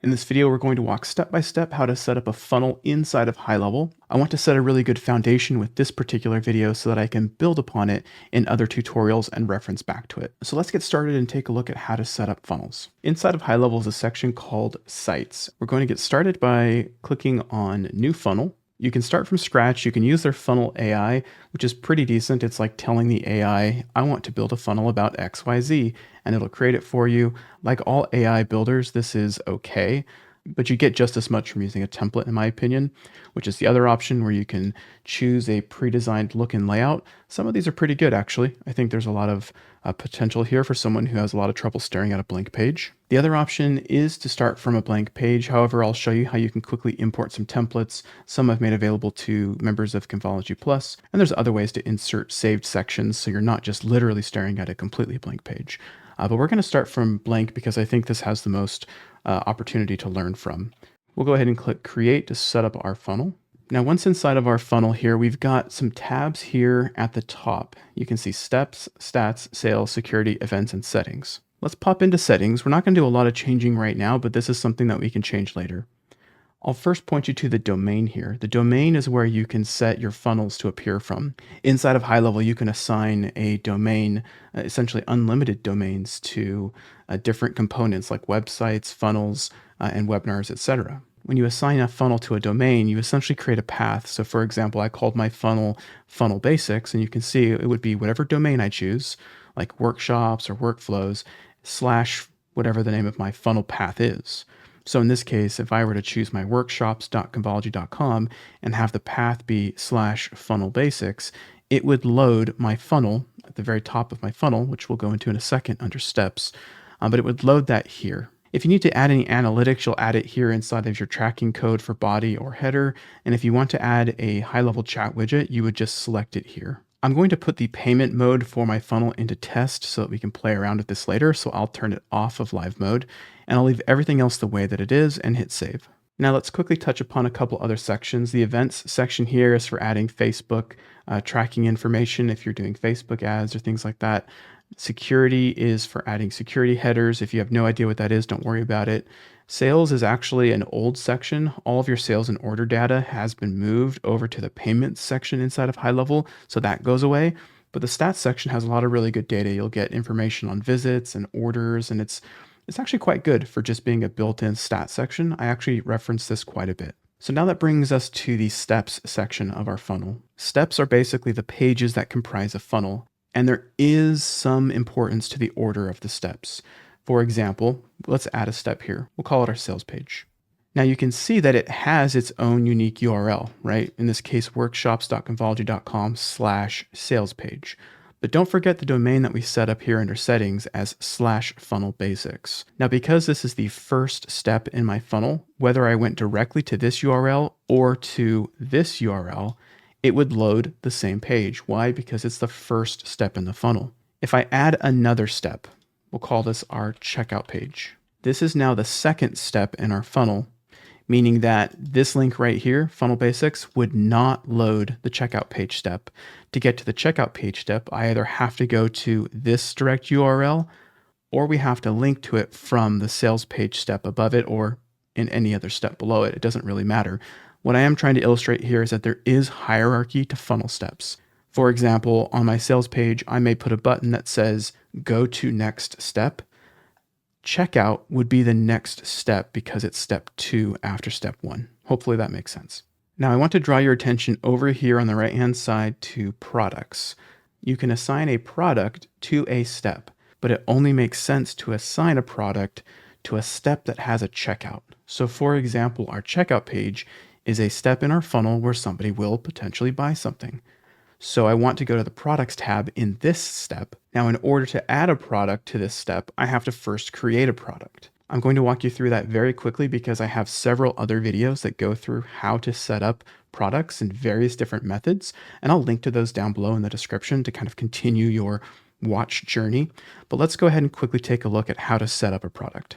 In this video, we're going to walk step by step how to set up a funnel inside of HighLevel. I want to set a really good foundation with this particular video so that I can build upon it in other tutorials and reference back to it. So let's get started and take a look at how to set up funnels. Inside of HighLevel is a section called Sites. We're going to get started by clicking on New Funnel. You can start from scratch. You can use their funnel AI, which is pretty decent. It's like telling the AI, I want to build a funnel about XYZ, and it'll create it for you. Like all AI builders, this is okay, but you get just as much from using a template, in my opinion, which is the other option where you can choose a pre-designed look and layout. Some of these are pretty good, actually. I think there's a lot of potential here for someone who has a lot of trouble staring at a blank page. The other option is to start from a blank page. However, I'll show you how you can quickly import some templates. Some I've made available to members of Convology Plus, and there's other ways to insert saved sections so you're not just literally staring at a completely blank page. But we're going to start from blank because I think this has the most opportunity to learn from. We'll go ahead and click Create to set up our funnel. Now, once inside of our funnel here, we've got some tabs here at the top. You can see Steps, Stats, Sales, Security, Events, and Settings. Let's pop into Settings. We're not going to do a lot of changing right now, but this is something that we can change later. I'll first point you to the domain here. The domain is where you can set your funnels to appear from. Inside of HighLevel, you can assign a domain, essentially unlimited domains to different components like websites, funnels, and webinars, etc. When you assign a funnel to a domain, you essentially create a path. So for example, I called my funnel Funnel Basics, and you can see it would be whatever domain I choose, like workshops or workflows, slash whatever the name of my funnel path is. So in this case, if I were to choose my workshops.convology.com and have the path be /funnel basics, it would load my funnel at the very top of my funnel, which we'll go into in a second under steps, but it would load that here. If you need to add any analytics, you'll add it here inside of your tracking code for body or header. And if you want to add a HighLevel chat widget, you would just select it here. I'm going to put the payment mode for my funnel into test so that we can play around with this later. So I'll turn it off of live mode and I'll leave everything else the way that it is and hit save. Now let's quickly touch upon a couple other sections. The events section here is for adding Facebook tracking information if you're doing Facebook ads or things like that. Security is for adding security headers. If you have no idea what that is, don't worry about it. Sales is actually an old section. All of your sales and order data has been moved over to the payments section inside of HighLevel, so that goes away. But the stats section has a lot of really good data. You'll get information on visits and orders, and it's actually quite good for just being a built-in stats section. I actually reference this quite a bit. So now that brings us to the steps section of our funnel. Steps are basically the pages that comprise a funnel, and there is some importance to the order of the steps. For example, let's add a step here. We'll call it our sales page. Now you can see that it has its own unique URL, right? In this case, workshops.convology.com/sales page. But don't forget the domain that we set up here under settings as /funnel basics. Now, because this is the first step in my funnel, whether I went directly to this URL or to this URL, it would load the same page. Why? Because it's the first step in the funnel. If I add another step, we'll call this our checkout page. This is now the second step in our funnel, meaning that this link right here, Funnel Basics, would not load the checkout page step. To get to the checkout page step, I either have to go to this direct URL or we have to link to it from the sales page step above it or in any other step below it. It doesn't really matter. What I am trying to illustrate here is that there is hierarchy to funnel steps. For example, on my sales page, I may put a button that says go to next step. Checkout would be the next step because it's step 2 after step 1. Hopefully that makes sense. Now I want to draw your attention over here on the right-hand side to products. You can assign a product to a step, but it only makes sense to assign a product to a step that has a checkout. So for example, our checkout page is a step in our funnel where somebody will potentially buy something. So I want to go to the products tab in this step. Now, in order to add a product to this step, I have to first create a product. I'm going to walk you through that very quickly because I have several other videos that go through how to set up products in various different methods. And I'll link to those down below in the description to kind of continue your watch journey. But let's go ahead and quickly take a look at how to set up a product.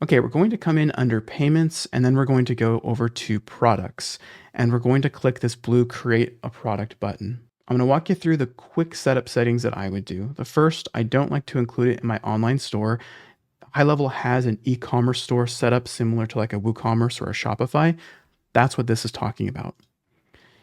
Okay, we're going to come in under payments and then we're going to go over to products and we're going to click this blue create a product button. I'm going to walk you through the quick setup settings that I would do. The first, I don't like to include it in my online store. HighLevel has an e-commerce store set up similar to like a WooCommerce or a Shopify. That's what this is talking about.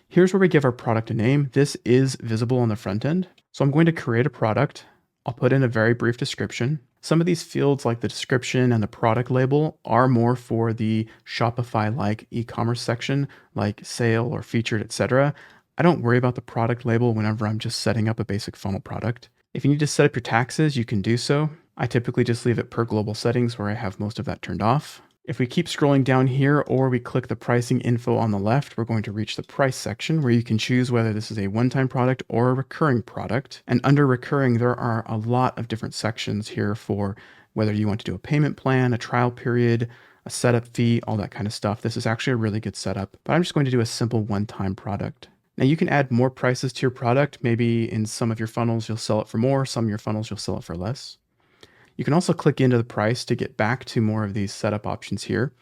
Here's where we give our product a name. This is visible on the front end. So I'm going to create a product. I'll put in a very brief description. Some of these fields like the description and the product label are more for the Shopify-like e-commerce section, like sale or featured, etc. I don't worry about the product label whenever I'm just setting up a basic funnel product. If you need to set up your taxes, you can do so. I typically just leave it per global settings where I have most of that turned off. If we keep scrolling down here or we click the pricing info on the left, we're going to reach the price section where you can choose whether this is a one-time product or a recurring product. And under recurring, there are a lot of different sections here for whether you want to do a payment plan, a trial period, a setup fee, all that kind of stuff. This is actually a really good setup, but I'm just going to do a simple one-time product. Now you can add more prices to your product. Maybe in some of your funnels, you'll sell it for more. Some of your funnels, you'll sell it for less. You can also click into the price to get back to more of these setup options here.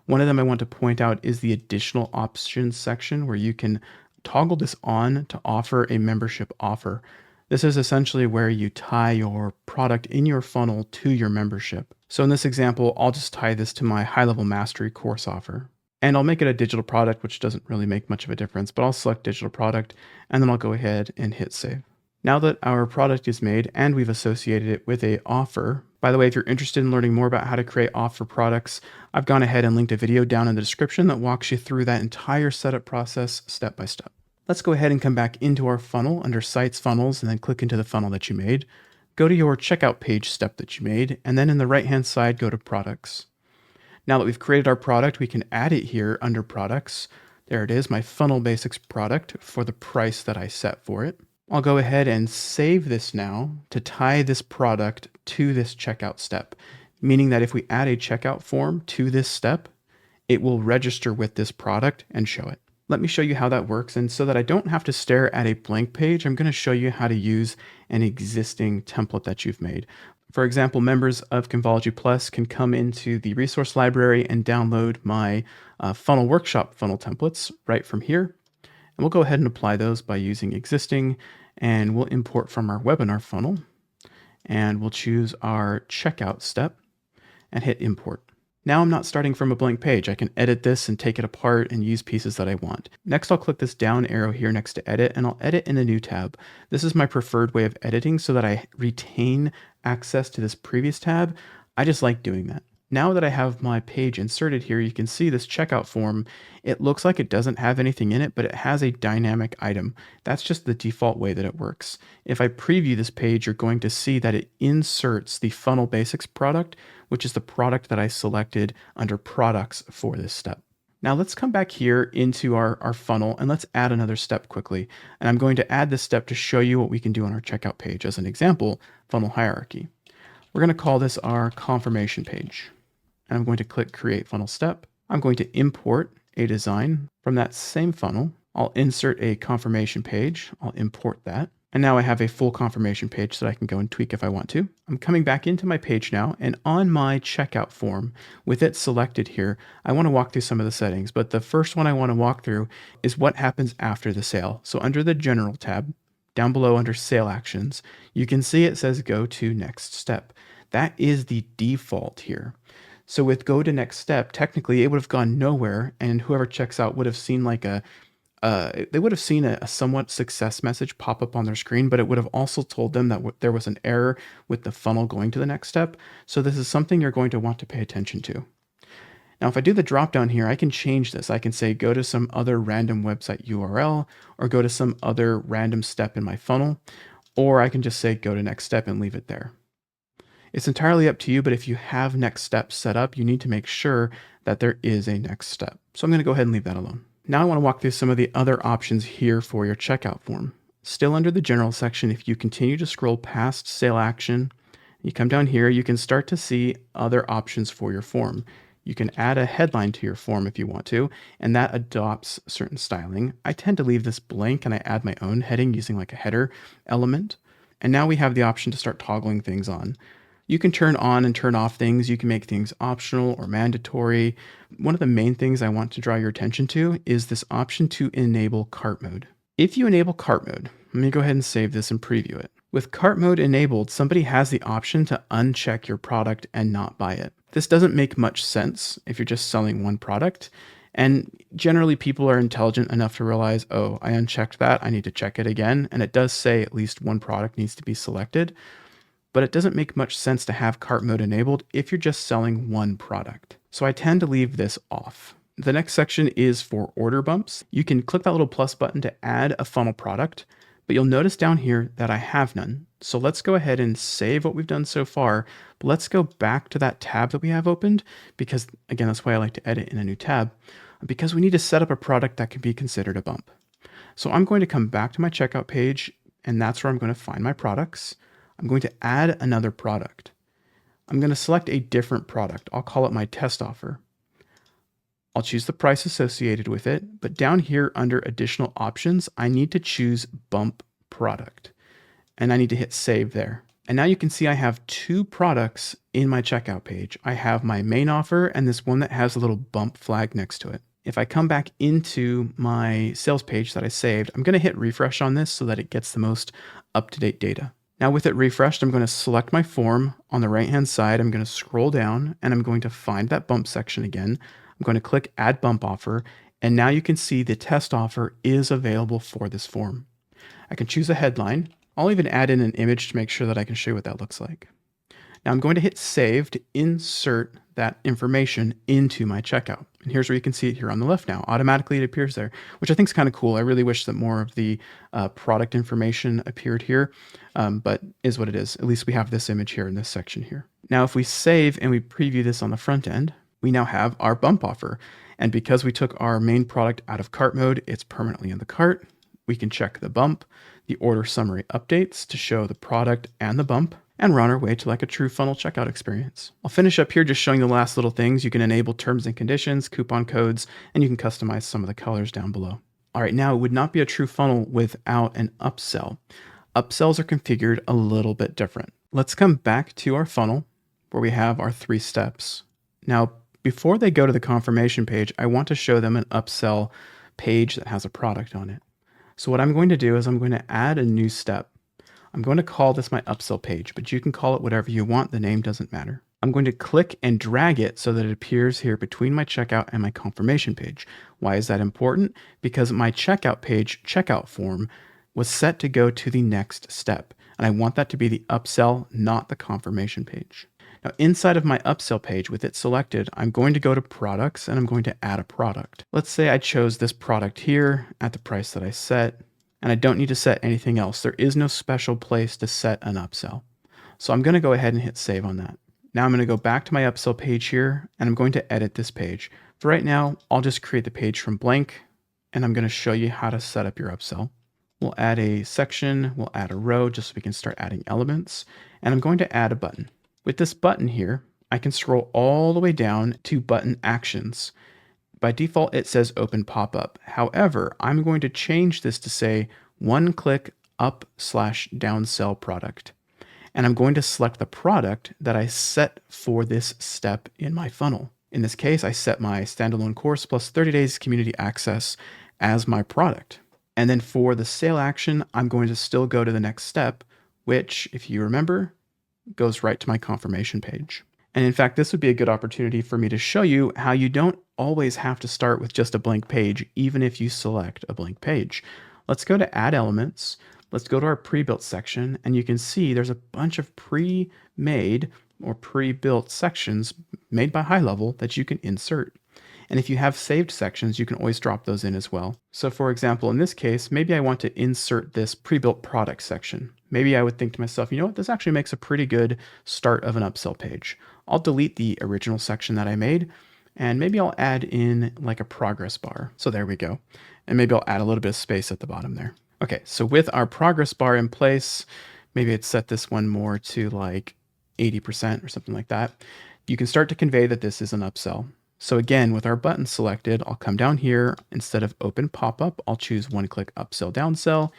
One of them I want to point out is the additional options section where you can toggle this on to offer a membership offer. This is essentially where you tie your product in your funnel to your membership. So in this example, I'll just tie this to my HighLevel Mastery course offer. And I'll make it a digital product, which doesn't really make much of a difference, but I'll select digital product and then I'll go ahead and hit save. Now that our product is made and we've associated it with an offer, by the way, if you're interested in learning more about how to create offer products, I've gone ahead and linked a video down in the description that walks you through that entire setup process step by step. Let's go ahead and come back into our funnel under Sites, Funnels, and then click into the funnel that you made. Go to your checkout page step that you made, and then in the right-hand side, go to Products. Now that we've created our product, we can add it here under Products. There it is, my Funnel Basics product for the price that I set for it. I'll go ahead and save this now to tie this product to this checkout step, meaning that if we add a checkout form to this step, it will register with this product and show it. Let me show you how that works. And so that I don't have to stare at a blank page, I'm going to show you how to use an existing template that you've made. For example, members of Convology Plus can come into the resource library and download my funnel workshop funnel templates right from here. And we'll go ahead and apply those by using existing, and we'll import from our webinar funnel, and we'll choose our checkout step and hit import. Now I'm not starting from a blank page. I can edit this and take it apart and use pieces that I want. Next, I'll click this down arrow here next to edit, and I'll edit in a new tab. This is my preferred way of editing so that I retain access to this previous tab. I just like doing that. Now that I have my page inserted here, you can see this checkout form. It looks like it doesn't have anything in it, but it has a dynamic item. That's just the default way that it works. If I preview this page, you're going to see that it inserts the Funnel Basics product, which is the product that I selected under products for this step. Now let's come back here into our funnel and let's add another step quickly. And I'm going to add this step to show you what we can do on our checkout page. As an example, funnel hierarchy. We're going to call this our confirmation page. And I'm going to click Create Funnel Step. I'm going to import a design from that same funnel. I'll insert a confirmation page. I'll import that. And now I have a full confirmation page that I can go and tweak if I want to. I'm coming back into my page now, and on my checkout form, with it selected here, I want to walk through some of the settings. But the first one I want to walk through is what happens after the sale. So under the General tab, down below under Sale Actions, you can see it says Go to Next Step. That is the default here. So with Go to Next Step, technically it would have gone nowhere, and whoever checks out would have seen like they would have seen a somewhat success message pop up on their screen, but it would have also told them that there was an error with the funnel going to the next step. So this is something you're going to want to pay attention to. Now, if I do the drop down here, I can change this. I can say go to some other random website URL or go to some other random step in my funnel, or I can just say go to next step and leave it there. It's entirely up to you, but if you have next steps set up, you need to make sure that there is a next step. So I'm going to go ahead and leave that alone. Now I want to walk through some of the other options here for your checkout form. Still under the general section, if you continue to scroll past sale action, you come down here, you can start to see other options for your form. You can add a headline to your form if you want to, and that adopts certain styling. I tend to leave this blank and I add my own heading using like a header element. And now we have the option to start toggling things on. You can turn on and turn off things. You can make things optional or mandatory. One of the main things I want to draw your attention to is this option to enable cart mode. If you enable cart mode, let me go ahead and save this and preview it. With cart mode enabled, somebody has the option to uncheck your product and not buy it. This doesn't make much sense if you're just selling one product. And generally, people are intelligent enough to realize, oh, I unchecked that. I need to check it again. And it does say at least one product needs to be selected. But it doesn't make much sense to have cart mode enabled if you're just selling one product. So I tend to leave this off. The next section is for order bumps. You can click that little plus button to add a funnel product, but you'll notice down here that I have none. So let's go ahead and save what we've done so far. But let's go back to that tab that we have opened because, again, that's why I like to edit in a new tab, because we need to set up a product that can be considered a bump. So I'm going to come back to my checkout page, and that's where I'm going to find my products. I'm going to add another product. I'm going to select a different product. I'll call it my test offer. I'll choose the price associated with it, but down here under additional options, I need to choose bump product, and I need to hit save there. And now you can see I have two products in my checkout page. I have my main offer and this one that has a little bump flag next to it. If I come back into my sales page that I saved, I'm going to hit refresh on this so that it gets the most up-to-date data. Now with it refreshed, I'm going to select my form on the right-hand side. I'm going to scroll down and I'm going to find that bump section again. I'm going to click add bump offer. And now you can see the test offer is available for this form. I can choose a headline. I'll even add in an image to make sure that I can show you what that looks like. Now I'm going to hit save to insert that information into my checkout. And here's where you can see it here on the left now. Automatically it appears there, which I think is kind of cool. I really wish that more of the product information appeared here, but is what it is. At least we have this image here in this section here. Now if we save and we preview this on the front end, we now have our bump offer. And because we took our main product out of cart mode, it's permanently in the cart. We can check the bump, the order summary updates to show the product and the bump, and we're on our way to like a true funnel checkout experience. I'll finish up here just showing the last little things. You can enable terms and conditions, coupon codes, and you can customize some of the colors down below. All right, now it would not be a true funnel without an upsell. Upsells are configured a little bit different. Let's come back to our funnel where we have our 3 steps. Now, before they go to the confirmation page, I want to show them an upsell page that has a product on it. So what I'm going to do is I'm going to add a new step. I'm going to call this my upsell page, but you can call it whatever you want. The name doesn't matter. I'm going to click and drag it so that it appears here between my checkout and my confirmation page. Why is that important? Because my checkout page checkout form was set to go to the next step, and I want that to be the upsell, not the confirmation page. Now inside of my upsell page with it selected, I'm going to go to products and I'm going to add a product. Let's say I chose this product here at the price that I set, and I don't need to set anything else. There is no special place to set an upsell. So I'm going to go ahead and hit save on that. Now I'm going to go back to my upsell page here and I'm going to edit this page. For right now, I'll just create the page from blank and I'm going to show you how to set up your upsell. We'll add a section, we'll add a row just so we can start adding elements, and I'm going to add a button. With this button here, I can scroll all the way down to button actions. By default, it says open pop-up. However, I'm going to change this to say one-click up/downsell product. And I'm going to select the product that I set for this step in my funnel. In this case, I set my standalone course plus 30 days community access as my product. And then for the sale action, I'm going to still go to the next step, which, if you remember, goes right to my confirmation page. And in fact, this would be a good opportunity for me to show you how you don't always have to start with just a blank page, even if you select a blank page. Let's go to add elements. Let's go to our pre-built section, and you can see there's a bunch of pre-made or pre-built sections made by HighLevel that you can insert. And if you have saved sections, you can always drop those in as well. So for example, in this case, maybe I want to insert this pre-built product section. Maybe I would think to myself, you know what, this actually makes a pretty good start of an upsell page. I'll delete the original section that I made, and maybe I'll add in like a progress bar. So there we go. And maybe I'll add a little bit of space at the bottom there. Okay, so with our progress bar in place, maybe I'd set this one more to like 80% or something like that. You can start to convey that this is an upsell. So again, with our button selected, I'll come down here. Instead of open pop-up, I'll choose one-click upsell, downsell.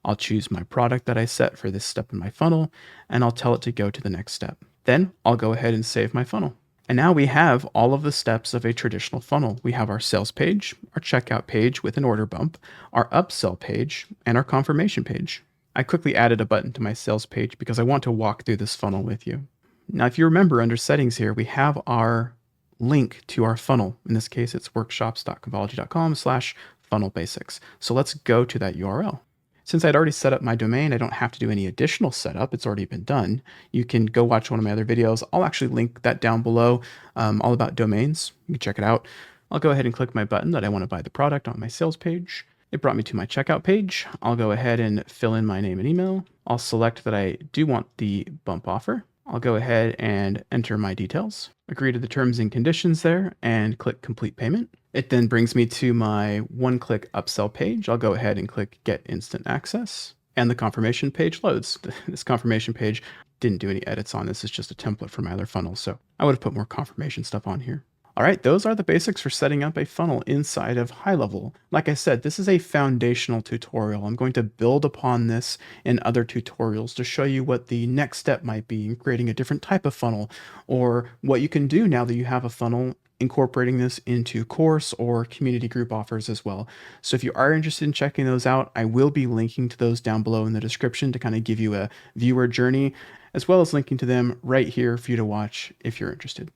I'll choose my product that I set for this step in my funnel, and I'll tell it to go to the next step. Then I'll go ahead and save my funnel. And now we have all of the steps of a traditional funnel. We have our sales page, our checkout page with an order bump, our upsell page, and our confirmation page. I quickly added a button to my sales page because I want to walk through this funnel with you. Now, if you remember under settings here, we have our link to our funnel. In this case, it's workshops.convology.com/funnel basics. So let's go to that URL. Since I'd already set up my domain, I don't have to do any additional setup. It's already been done. You can go watch one of my other videos. I'll actually link that down below, all about domains. You can check it out. I'll go ahead and click my button that I want to buy the product on my sales page. It brought me to my checkout page. I'll go ahead and fill in my name and email. I'll select that I do want the bump offer. I'll go ahead and enter my details, agree to the terms and conditions there, and click complete payment. It then brings me to my one-click upsell page. I'll go ahead and click get instant access, and the confirmation page loads. This confirmation page didn't do any edits on. This is just a template for my other funnels, so I would have put more confirmation stuff on here. All right, those are the basics for setting up a funnel inside of HighLevel. Like I said, this is a foundational tutorial. I'm going to build upon this in other tutorials to show you what the next step might be in creating a different type of funnel, or what you can do now that you have a funnel, incorporating this into course or community group offers as well. So if you are interested in checking those out, I will be linking to those down below in the description to kind of give you a viewer journey, as well as linking to them right here for you to watch if you're interested.